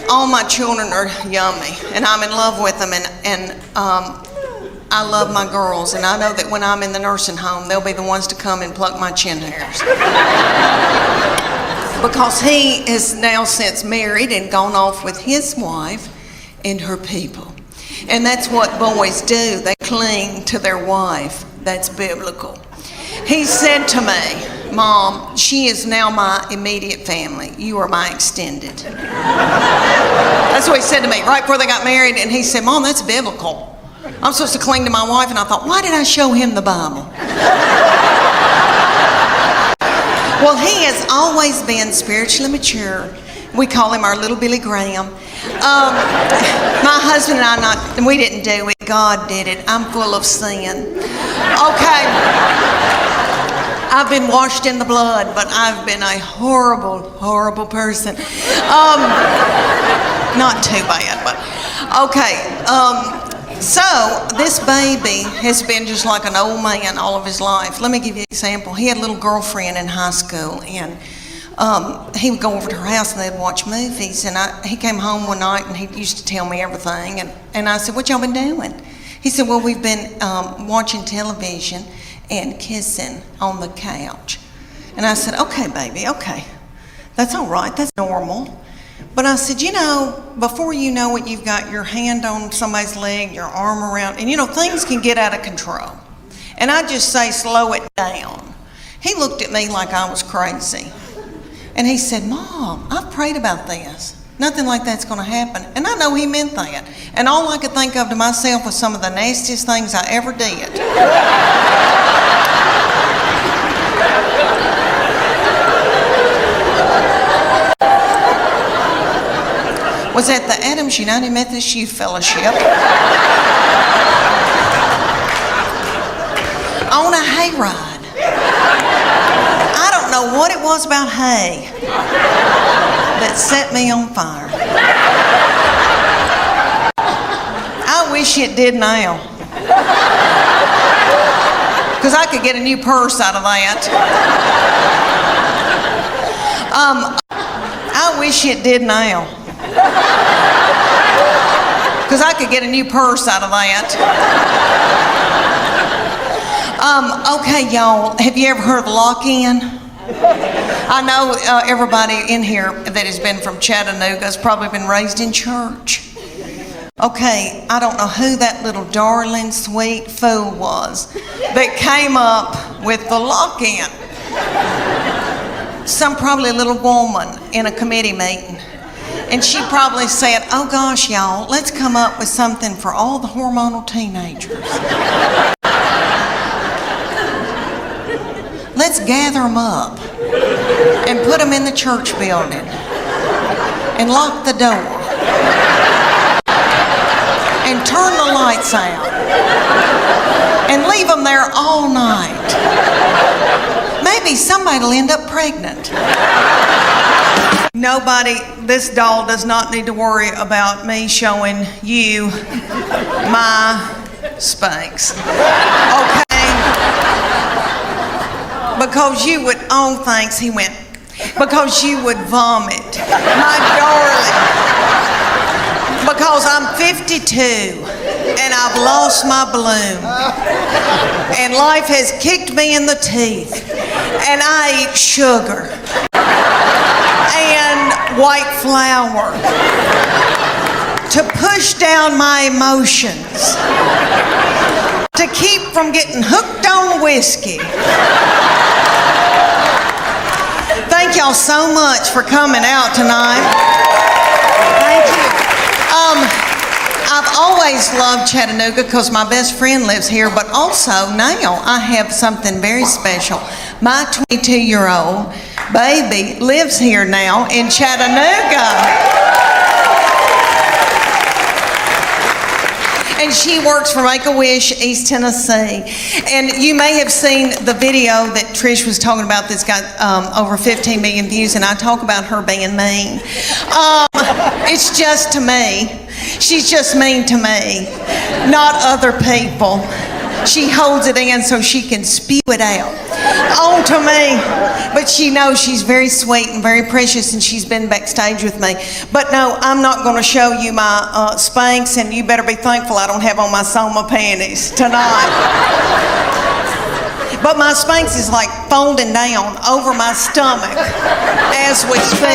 all my children are yummy, and I'm in love with them, and I love my girls, and I know that when I'm in the nursing home, they'll be the ones to come and pluck my chin hairs. Because he is now since married and gone off with his wife and her people. And that's what boys do. They cling to their wife. That's biblical. He said to me, Mom, she is now my immediate family. You are my extended. That's what he said to me right before they got married. And he said, Mom, that's biblical. I'm supposed to cling to my wife. And I thought, why did I show him the Bible? Well, he has always been spiritually mature. We call him our little Billy Graham. My husband and I, we didn't do it. God did it. I'm full of sin. Okay. I've been washed in the blood, but I've been a horrible, horrible person. Not too bad, but okay. So this baby has been just like an old man all of his life. Let me give you an example. He had a little girlfriend in high school, and he would go over to her house and they'd watch movies. And he came home one night and he used to tell me everything. And I said, what y'all been doing? He said, well, we've been watching television and kissing on the couch. And I said, okay, baby, okay. That's all right. That's normal. But I said, you know, before you know it, you've got your hand on somebody's leg, your arm around, and you know, things can get out of control. And I just say, slow it down. He looked at me like I was crazy. And he said, Mom, I've prayed about this. Nothing like that's going to happen. And I know he meant that. And all I could think of to myself was some of the nastiest things I ever did. Was at the Adams United Methodist Youth Fellowship on a hayride. I don't know what it was about hay that set me on fire. I wish it did now, because I could get a new purse out of that. I wish it did now, because I could get a new purse out of that. Okay, y'all, have you ever heard of lock-in? I know everybody in here that has been from Chattanooga has probably been raised in church. Okay, I don't know who that little darling, sweet fool was that came up with the lock-in. Some probably little woman in a committee meeting. And she probably said, oh gosh, y'all, let's come up with something for all the hormonal teenagers. Let's gather them up and put them in the church building and lock the door and turn the lights out and leave them there all night. Maybe somebody will end up pregnant. Nobody, this doll does not need to worry about me showing you my Spanx. Okay? Because you would, oh thanks, he went, because you would vomit, my darling. Because I'm 52 and I've lost my bloom. And life has kicked me in the teeth. And I eat sugar and white flour to push down my emotions, to keep from getting hooked on whiskey. Thank y'all so much for coming out tonight. Thank you. I've always loved Chattanooga because my best friend lives here, but also now I have something very special. My 22-year-old baby lives here now in Chattanooga. And she works for Make-A-Wish, East Tennessee. And you may have seen the video that Trish was talking about that's got over 15 million views, and I talk about her being mean. It's just to me. She's just mean to me, not other people. She holds it in so she can spew it out onto me. But she knows she's very sweet and very precious, and she's been backstage with me. But no, I'm not going to show you my Spanx, and you better be thankful I don't have on my Soma panties tonight. But my Spanx is like folding down over my stomach as we speak.